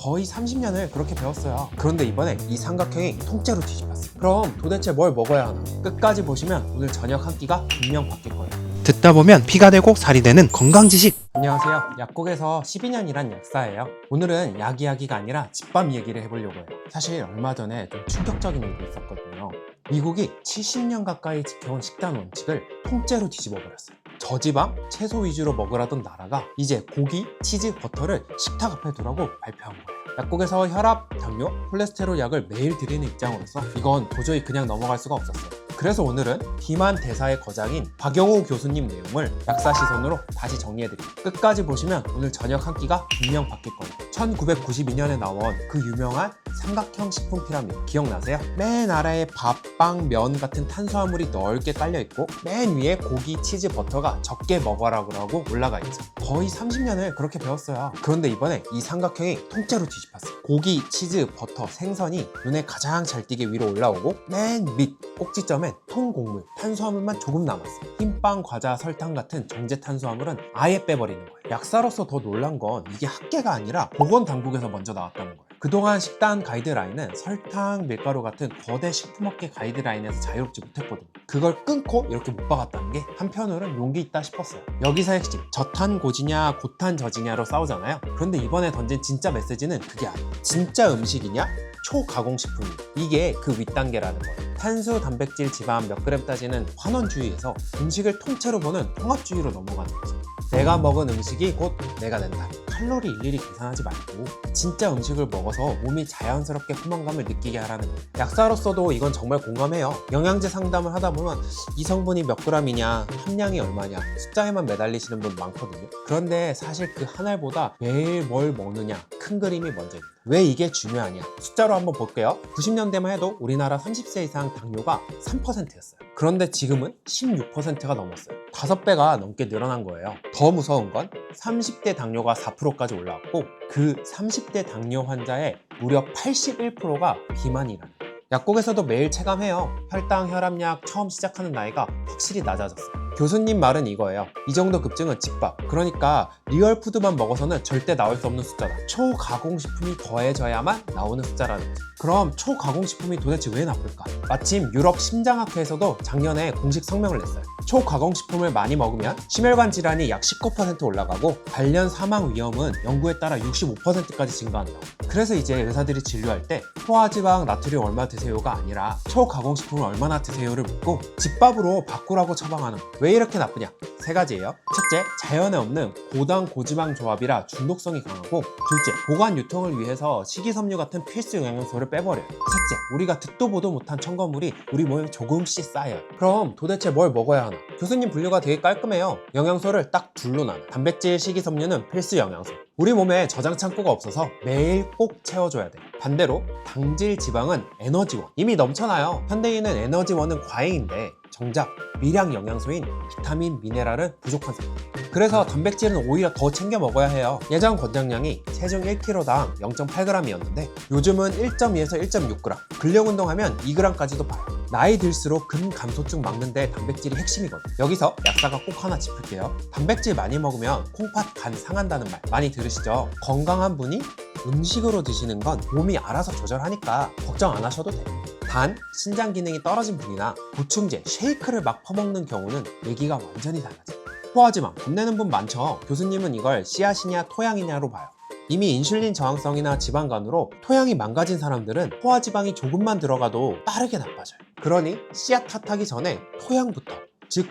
거의 30년을 그렇게 배웠어요. 그런데 이번에 이 삼각형이 통째로 뒤집혔어요. 그럼 도대체 뭘 먹어야 하나? 끝까지 보시면 오늘 저녁 한 끼가 분명 바뀔 거예요. 듣다 보면 피가 되고 살이 되는 건강 지식. 안녕하세요. 약국에서 12년이란 약사예요. 오늘은 약 이야기가 아니라 집밥 얘기를 해보려고 해요. 사실 얼마 전에 좀 충격적인 일이 있었거든요. 미국이 70년 가까이 지켜온 식단 원칙을 통째로 뒤집어 버렸어요. 저지방, 채소 위주로 먹으라던 나라가 이제 고기, 치즈, 버터를 식탁 앞에 두라고 발표한 거예요. 약국에서 혈압, 당뇨, 콜레스테롤 약을 매일 드리는 입장으로서 이건 도저히 그냥 넘어갈 수가 없었어요. 그래서 오늘은 비만 대사의 거장인 박영호 교수님 내용을 약사 시선으로 다시 정리해드릴게요. 끝까지 보시면 오늘 저녁 한 끼가 분명 바뀔 거예요. 1992년에 나온 그 유명한 삼각형 식품 피라미드 기억나세요? 맨 아래에 밥, 빵, 면 같은 탄수화물이 넓게 깔려있고 맨 위에 고기, 치즈, 버터가 적게 먹어라고 올라가 있죠. 거의 30년을 그렇게 배웠어요. 그런데 이번에 이 삼각형이 통째로 뒤집혔어요. 고기, 치즈, 버터, 생선이 눈에 가장 잘 띄게 위로 올라오고 맨 밑 꼭지점엔 통곡물, 탄수화물만 조금 남았어요. 흰빵, 과자, 설탕 같은 정제 탄수화물은 아예 빼버리는 거예요. 약사로서 더 놀란 건 이게 학계가 아니라 보건당국에서 먼저 나왔다는 거예요. 그동안 식단 가이드라인은 설탕, 밀가루 같은 거대 식품업계 가이드라인에서 자유롭지 못했거든요. 그걸 끊고 이렇게 못 박았다는 게 한편으로는 용기 있다 싶었어요. 여기서 핵심, 저탄 고지냐 고탄 저지냐로 싸우잖아요. 그런데 이번에 던진 진짜 메시지는 그게 아니에요. 진짜 음식이냐? 초가공식품이 이게 그 윗단계라는 거예요. 탄수, 단백질, 지방 몇 그램 따지는 환원주의에서 음식을 통째로 보는 통합주의로 넘어가는 거죠. 내가 먹은 음식이 곧 내가 된다. 칼로리 일일이 계산하지 말고 진짜 음식을 먹어서 몸이 자연스럽게 포만감을 느끼게 하라는 거예요. 약사로서도 이건 정말 공감해요. 영양제 상담을 하다 보면 이 성분이 몇 그램이냐, 함량이 얼마냐 숫자에만 매달리시는 분 많거든요. 그런데 사실 그 한 알보다 매일 뭘 먹느냐 큰 그림이 먼저입니다. 왜 이게 중요하냐? 숫자로 한번 볼게요. 90년대만 해도 우리나라 30세 이상 당뇨가 3%였어요. 그런데 지금은 16%가 넘었어요. 5배가 넘게 늘어난 거예요. 더 무서운 건 30대 당뇨가 4%까지 올라왔고 그 30대 당뇨 환자의 무려 81%가 비만이라는 거예요. 약국에서도 매일 체감해요. 혈당, 혈압약 처음 시작하는 나이가 확실히 낮아졌어요. 교수님 말은 이거예요. 이 정도 급증은 집밥. 그러니까 리얼푸드만 먹어서는 절대 나올 수 없는 숫자다. 초가공식품이 더해져야만 나오는 숫자라는 거죠. 그럼 초가공식품이 도대체 왜 나쁠까? 마침 유럽 심장학회에서도 작년에 공식 성명을 냈어요. 초가공식품을 많이 먹으면 심혈관 질환이 약 19% 올라가고 발년 사망 위험은 연구에 따라 65%까지 증가한다. 그래서 이제 의사들이 진료할 때 포화지방, 나트륨 얼마 드세요가 아니라 초가공식품을 얼마나 드세요를 묻고 집밥으로 바꾸라고 처방하는 거예요. 왜 이렇게 나쁘냐? 3가지예요. 첫째, 자연에 없는 고당 고지방 조합이라 중독성이 강하고, 둘째, 보관 유통을 위해서 식이섬유 같은 필수 영양소를 빼버려요. 셋째, 우리가 듣도 보도 못한 첨가물이 우리 몸에 조금씩 쌓여요. 그럼 도대체 뭘 먹어야 하나? 교수님 분류가 되게 깔끔해요. 영양소를 딱 둘로 나눠. 단백질, 식이섬유는 필수 영양소. 우리 몸에 저장 창고가 없어서 매일 꼭 채워줘야 돼. 반대로 당질, 지방은 에너지원. 이미 넘쳐나요. 현대인은 에너지원은 과잉인데 정작 미량 영양소인 비타민, 미네랄은 부족한 상태. 그래서 단백질은 오히려 더 챙겨 먹어야 해요. 예전 권장량이 체중 1kg당 0.8g이었는데 요즘은 1.2에서 1.6g. 근력 운동하면 2g까지도 봐요. 나이 들수록 근감소증 막는데 단백질이 핵심이거든요. 여기서 약사가 꼭 하나 짚을게요. 단백질 많이 먹으면 콩팥, 간 상한다는 말 많이 들으시죠? 건강한 분이 음식으로 드시는 건 몸이 알아서 조절하니까 걱정 안 하셔도 돼요. 단, 신장 기능이 떨어진 분이나 보충제, 쉐이크를 막 퍼먹는 경우는 얘기가 완전히 달라져요. 포화지방 겁내는 분 많죠? 교수님은 이걸 씨앗이냐 토양이냐로 봐요. 이미 인슐린 저항성이나 지방간으로 토양이 망가진 사람들은 포화지방이 조금만 들어가도 빠르게 나빠져요. 그러니 씨앗 탓하기 전에 토양부터, 즉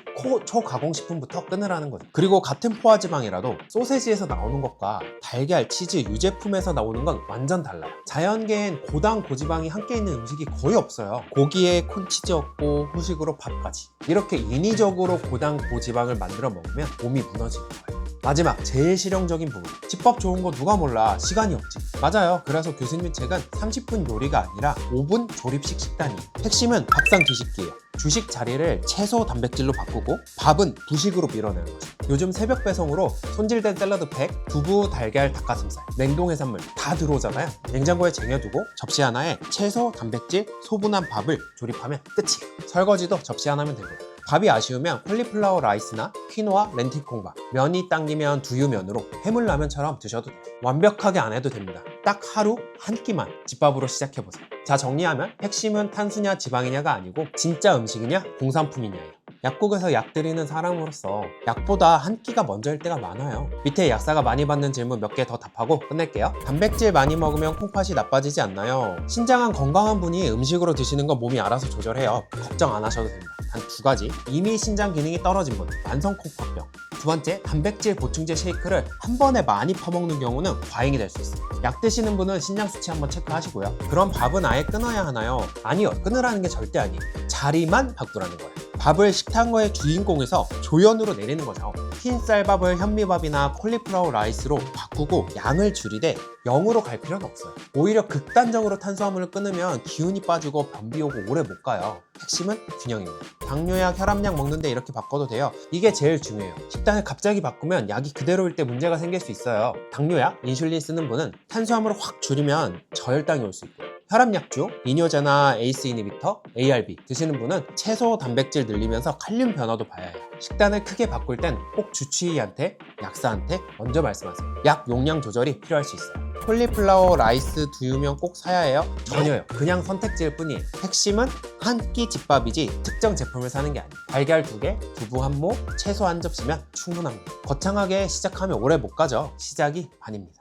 초가공식품부터 끊으라는 거죠. 그리고 같은 포화지방이라도 소세지에서 나오는 것과 달걀, 치즈, 유제품에서 나오는 건 완전 달라요. 자연계엔 고당, 고지방이 함께 있는 음식이 거의 없어요. 고기에 콘치즈 없고 후식으로 밥까지. 이렇게 인위적으로 고당, 고지방을 만들어 먹으면 몸이 무너지는 거예요. 마지막, 제일 실용적인 부분. 집밥 좋은 거 누가 몰라. 시간이 없지. 맞아요. 그래서 교수님 책은 30분 요리가 아니라 5분 조립식 식단이에요. 핵심은 밥상 뒤집기예요. 주식 자리를 채소 단백질로 바꾸고 밥은 부식으로 밀어내는 거죠. 요즘 새벽 배송으로 손질된 샐러드 팩, 두부, 달걀, 닭가슴살, 냉동 해산물 다 들어오잖아요. 냉장고에 쟁여두고 접시 하나에 채소, 단백질, 소분한 밥을 조립하면 끝이에요. 설거지도 접시 하나면 되고요. 밥이 아쉬우면 콜리플라워 라이스나 퀴노아, 렌틸콩밥, 면이 당기면 두유면으로 해물라면처럼 드셔도 돼요. 완벽하게 안 해도 됩니다. 딱 하루 한 끼만 집밥으로 시작해보세요. 자, 정리하면 핵심은 탄수냐 지방이냐가 아니고 진짜 음식이냐 공산품이냐예요. 약국에서 약 드리는 사람으로서 약보다 한 끼가 먼저일 때가 많아요. 밑에 약사가 많이 받는 질문 몇 개 더 답하고 끝낼게요. 단백질 많이 먹으면 콩팥이 나빠지지 않나요? 신장한 건강한 분이 음식으로 드시는 건 몸이 알아서 조절해요. 걱정 안 하셔도 됩니다. 단 두 가지. 이미 신장 기능이 떨어진 분, 만성 콩팥병. 두 번째, 단백질 보충제 쉐이크를 한 번에 많이 퍼먹는 경우는 과잉이 될 수 있어요. 약 드시는 분은 신장 수치 한번 체크하시고요. 그럼 밥은 아예 끊어야 하나요? 아니요, 끊으라는 게 절대 아니에요. 자리만 바꾸라는 거예요. 밥을 식탐거의 주인공에서 조연으로 내리는 거죠. 흰 쌀밥을 현미밥이나 콜리플라워 라이스로 바꾸고 양을 줄이되 0으로 갈 필요는 없어요. 오히려 극단적으로 탄수화물을 끊으면 기운이 빠지고 변비 오고 오래 못 가요. 핵심은 균형입니다. 당뇨약, 혈압약 먹는데 이렇게 바꿔도 돼요. 이게 제일 중요해요. 식단을 갑자기 바꾸면 약이 그대로일 때 문제가 생길 수 있어요. 당뇨약, 인슐린 쓰는 분은 탄수화물을 확 줄이면 저혈당이 올 수 있고요. 혈압약주, 이뇨제나 에이스 이니비터, ARB 드시는 분은 채소 단백질 늘리면서 칼륨 변화도 봐야 해요. 식단을 크게 바꿀 땐 꼭 주치의한테, 약사한테 먼저 말씀하세요. 약 용량 조절이 필요할 수 있어요. 콜리플라워 라이스 두유면 꼭 사야 해요? 전혀요. 그냥 선택지일 뿐이에요. 핵심은 한 끼 집밥이지 특정 제품을 사는 게 아니에요. 달걀 2개, 두부 한 모, 채소 한 접시면 충분합니다. 거창하게 시작하면 오래 못 가죠. 시작이 반입니다.